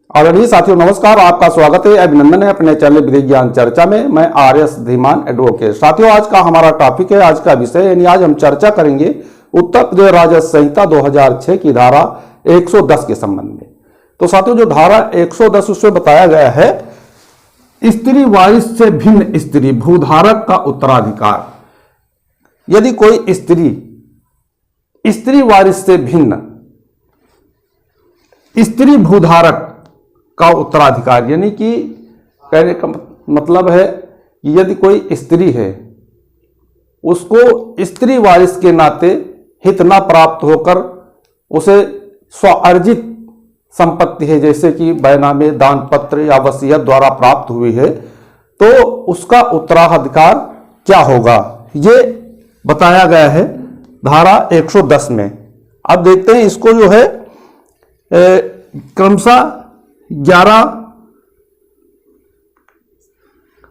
आदरणीय साथियों नमस्कार, आपका स्वागत है, अभिनंदन है अपने चैनल विधि ज्ञान चर्चा में। मैं आर.एस. धीमान एडवोकेट। साथियों आज का हमारा टॉपिक है, आज का विषय यानी आज हम चर्चा करेंगे उत्तर प्रदेश राजस्व संहिता 2006 की धारा 110 के संबंध में। तो साथियों जो धारा 110 उसमें बताया गया है, स्त्री वारिस से भिन्न स्त्री भूधारक का उत्तराधिकार। यदि कोई स्त्री वारिस से भिन्न स्त्री भूधारक का उत्तराधिकार, यानी कि कहने का मतलब है कि यदि कोई स्त्री है उसको स्त्री वारिस के नाते हित न प्राप्त होकर उसे स्वार्जित संपत्ति है, जैसे कि बैनामे, दान पत्र या वसीयत द्वारा प्राप्त हुई है, तो उसका उत्तराधिकार क्या होगा, ये बताया गया है धारा 110 में। अब देखते हैं इसको जो है क्रमशः 11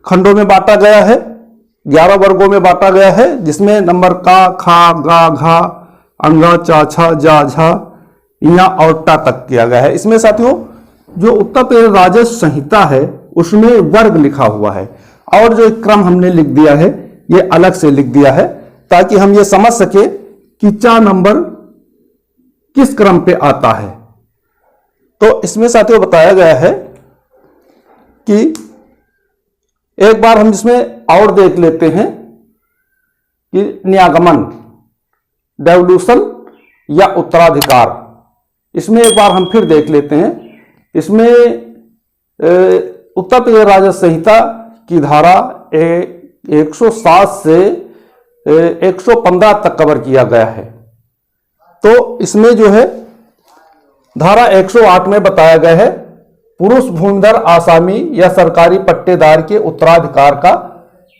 खंडों में बांटा गया है, 11 वर्गों में बांटा गया है, जिसमें नंबर का, खा, गा, घा, अंगा, चा, छा, जा, झा, या और टा तक किया गया है। इसमें साथियों जो उत्तर प्रदेश राजस्व संहिता है उसमें वर्ग लिखा हुआ है और जो क्रम हमने लिख दिया है ये अलग से लिख दिया है, ताकि हम ये समझ सके कि चा नंबर किस क्रम पे आता है। तो इसमें साथियों बताया गया है कि एक बार हम इसमें और देख लेते हैं कि नियागमन, डेवल्यूशन या उत्तराधिकार, इसमें एक बार हम फिर देख लेते हैं। इसमें उत्तर प्रदेश राजस्व संहिता की धारा 107 से 115 तक कवर किया गया है। तो इसमें जो है धारा 108 में बताया गया है पुरुष भूमिधर आसामी या सरकारी पट्टेदार के उत्तराधिकार का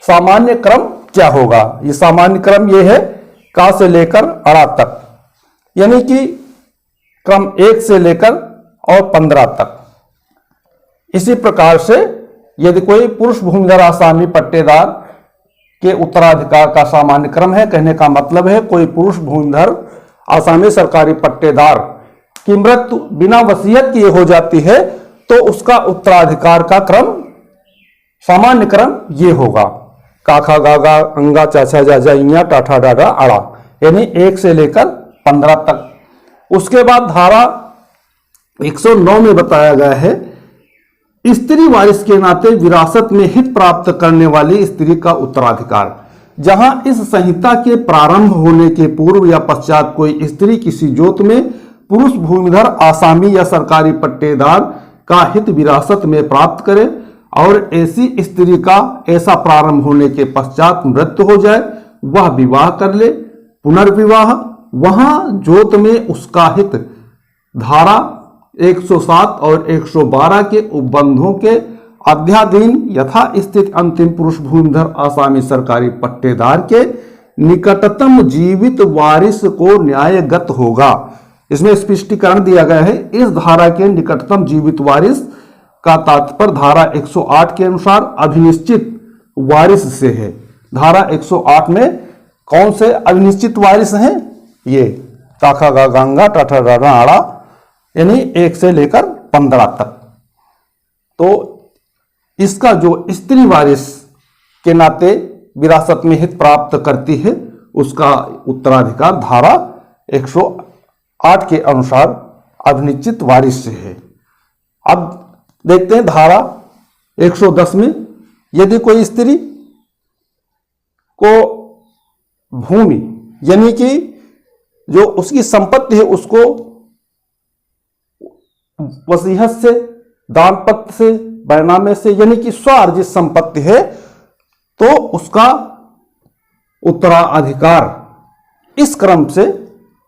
सामान्य क्रम क्या होगा। ये सामान्य क्रम ये है का से लेकर अड़ा तक, यानी कि क्रम 1 से लेकर और 15 तक। इसी प्रकार से यदि कोई पुरुष भूमिधर आसामी पट्टेदार के उत्तराधिकार का सामान्य क्रम है, कहने का मतलब है कोई पुरुष भूमिधर आसामी सरकारी पट्टेदार की मृत्यु बिना वसीयत किए हो जाती है, तो उसका उत्तराधिकार का क्रम सामान्य क्रम ये होगा का, खा, गा, गा, अंगा, चाचा, जा, जा, इया, टाठा, डाडा, अड़ा, यानी 1 से लेकर 15 तक। उसके बाद धारा 109 में बताया गया है स्त्री वारिस के नाते विरासत में हित प्राप्त करने वाली स्त्री का उत्तराधिकार। जहां इस संहिता के प्रारंभ होने के पूर्व या पश्चात कोई स्त्री किसी जोत में पुरुष भूमिधर आसामी या सरकारी पट्टेदार का हित विरासत में प्राप्त करे और ऐसी स्त्री का ऐसा प्रारंभ होने के पश्चात मृत्यु हो जाए, वह विवाह कर ले, पुनर्विवाह, वहां जोत में उसका हित धारा 107 और 112 के उपबंधों के अध्याधीन यथा स्थित अंतिम पुरुष भूमिधर आसामी सरकारी पट्टेदार के निकटतम जीवित वारिस को न्यायगत होगा। इसमें स्पष्टीकरण दिया गया है इस धारा के निकटतम जीवित वारिस का तात्पर्य धारा 108 के अनुसार अभिनिश्चित वारिस से है। धारा 108 में कौन से अभिनिश्चित वारिस हैं? ये ताखा, गा, गंगा, टाठा, डाडा, आड़ा, यानी 1 से लेकर 15 तक। तो इसका जो स्त्री वारिस के नाते विरासत में हित प्राप्त करती है उसका उत्तराधिकार धारा 108 के अनुसार अभिनिश्चित वारिस से है। अब देखते हैं धारा 110 में यदि कोई स्त्री को भूमि यानी कि जो उसकी संपत्ति है उसको वसीयत से, दान पत्र से, बैनामे से, यानी कि स्वार्जित संपत्ति है, तो उसका उत्तराधिकार इस क्रम से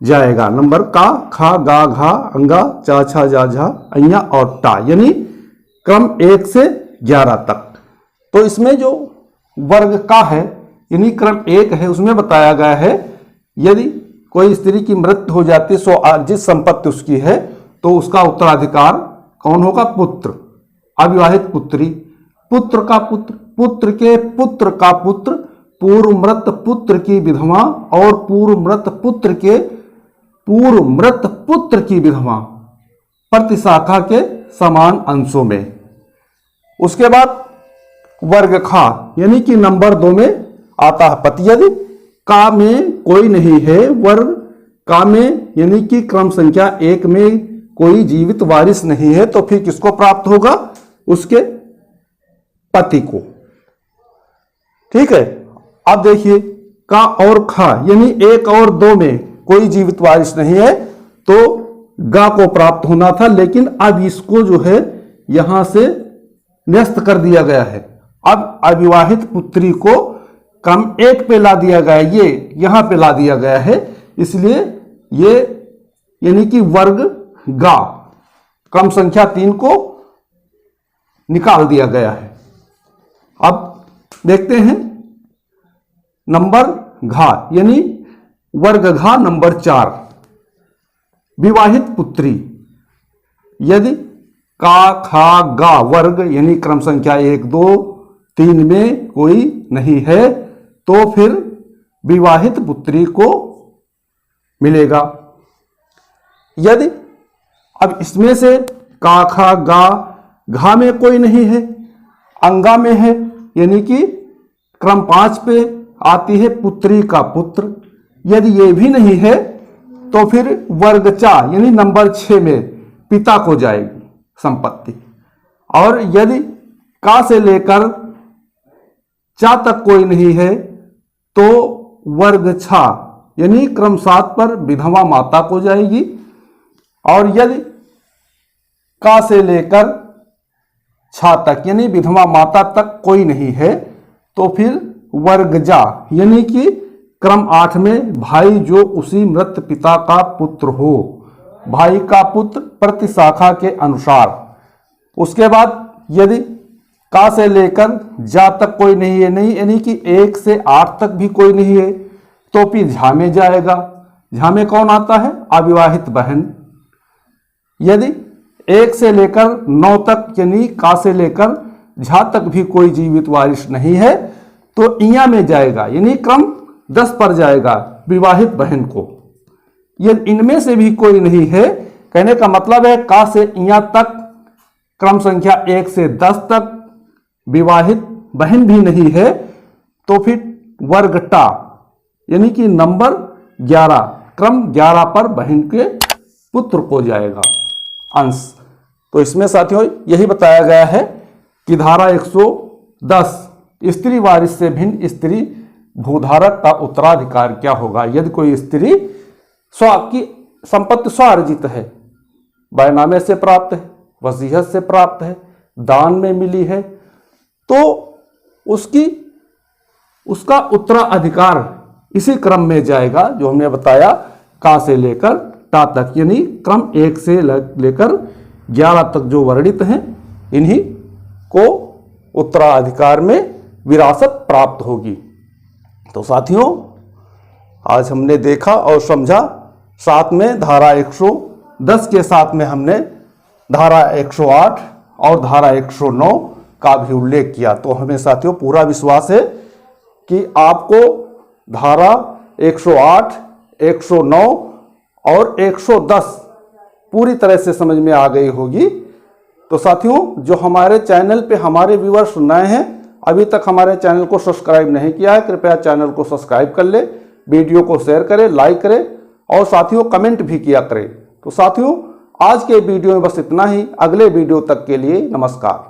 जाएगा। नंबर का, खा, गा, घा, अंगा, चा, छा, जा, झा, अइया और टा, यानी क्रम 1 से 11 तक। तो इसमें जो वर्ग का है यानी क्रम 1 है, उसमें बताया गया है यदि कोई स्त्री की मृत्यु हो जाती है, स्वार्जित संपत्ति उसकी है, तो उसका उत्तराधिकार कौन होगा? पुत्र, अविवाहित पुत्री, पुत्र का पुत्र, पुत्र के पुत्र का पुत्र, पूर्व मृत पुत्र की विधवा और पूर्व मृत पुत्र की विधवा, प्रतिशाखा के समान अंशों में। उसके बाद वर्ग खा यानी कि नंबर 2 में आता है पति। यदि का में कोई नहीं है, वर्ग का में यानी कि क्रम संख्या 1 में कोई जीवित वारिस नहीं है, तो फिर किसको प्राप्त होगा? उसके पति को। ठीक है। अब देखिए का और खा यानी 1 और 2 में कोई जीवित वारिस नहीं है, तो गा को प्राप्त होना था, लेकिन अब इसको जो है यहां से न्यस्त कर दिया गया है। अब अविवाहित पुत्री को क्रम 1 पे ला दिया गया, ये यहां पे ला दिया गया है, इसलिए ये यानी कि वर्ग गा क्रम संख्या 3 को निकाल दिया गया है। अब देखते हैं नंबर घा यानी वर्ग घा नंबर 4, विवाहित पुत्री। यदि का खा गा वर्ग यानी क्रम संख्या 1 2 3 में कोई नहीं है, तो फिर विवाहित पुत्री को मिलेगा। यदि अब इसमें से का खा गा घा में कोई नहीं है, अंगा में है, यानी कि क्रम 5 पे आती है पुत्री का पुत्र। यदि ये भी नहीं है, तो फिर वर्ग चा यानी नंबर 6 में पिता को जाएगी संपत्ति। और यदि का से लेकर चा तक कोई नहीं है, तो वर्ग छा यानी क्रम 7 पर विधवा माता को जाएगी। और यदि का से लेकर छा तक यानी विधवा माता तक कोई नहीं है, तो फिर वर्ग जा यानी कि क्रम 8 में भाई जो उसी मृत पिता का पुत्र हो, भाई का पुत्र प्रति शाखा के अनुसार। उसके बाद यदि का से लेकर जा तक कोई नहीं है, नहीं यानी कि 1 से 8 तक भी कोई नहीं है, तो फिर झा में जाएगा। झा में कौन आता है? अविवाहित बहन। यदि 1 से लेकर 9 तक यानी का से लेकर झा तक भी कोई जीवित वारिस नहीं है, तो इया में जाएगा यानी क्रम 10 पर जाएगा विवाहित बहन को। यदि इनमें से भी कोई नहीं है, कहने का मतलब है का से इया तक क्रम संख्या 1 से 10 तक विवाहित बहन भी नहीं है, तो फिर वर्ग टा यानी कि नंबर 11 क्रम 11 पर बहन के पुत्र को जाएगा अंश। तो इसमें साथियों यही बताया गया है कि धारा 110 स्त्री वारिस से भिन्न स्त्री भूधारक का उत्तराधिकार क्या होगा। यदि कोई स्त्री स्व की संपत्ति स्वार्जित है, बैनामे से प्राप्त है, वसीयत से प्राप्त है, दान में मिली है, तो उसका उत्तराधिकार इसी क्रम में जाएगा जो हमने बताया का से लेकर टा तक, यानी क्रम 1 से लेकर 11 तक जो वर्णित हैं, इन्हीं को उत्तराधिकार में विरासत प्राप्त होगी। तो साथियों आज हमने देखा और समझा, साथ में धारा 110 के साथ में हमने धारा 108 और धारा 109 का भी उल्लेख किया। तो हमें साथियों पूरा विश्वास है कि आपको धारा 108, 109 और 110 पूरी तरह से समझ में आ गई होगी। तो साथियों जो हमारे चैनल पे हमारे व्यूअर्स नए हैं, अभी तक हमारे चैनल को सब्सक्राइब नहीं किया है, कृपया चैनल को सब्सक्राइब कर ले, वीडियो को शेयर करें, लाइक करें और साथियों कमेंट भी किया करें। तो साथियों आज के वीडियो में बस इतना ही। अगले वीडियो तक के लिए नमस्कार।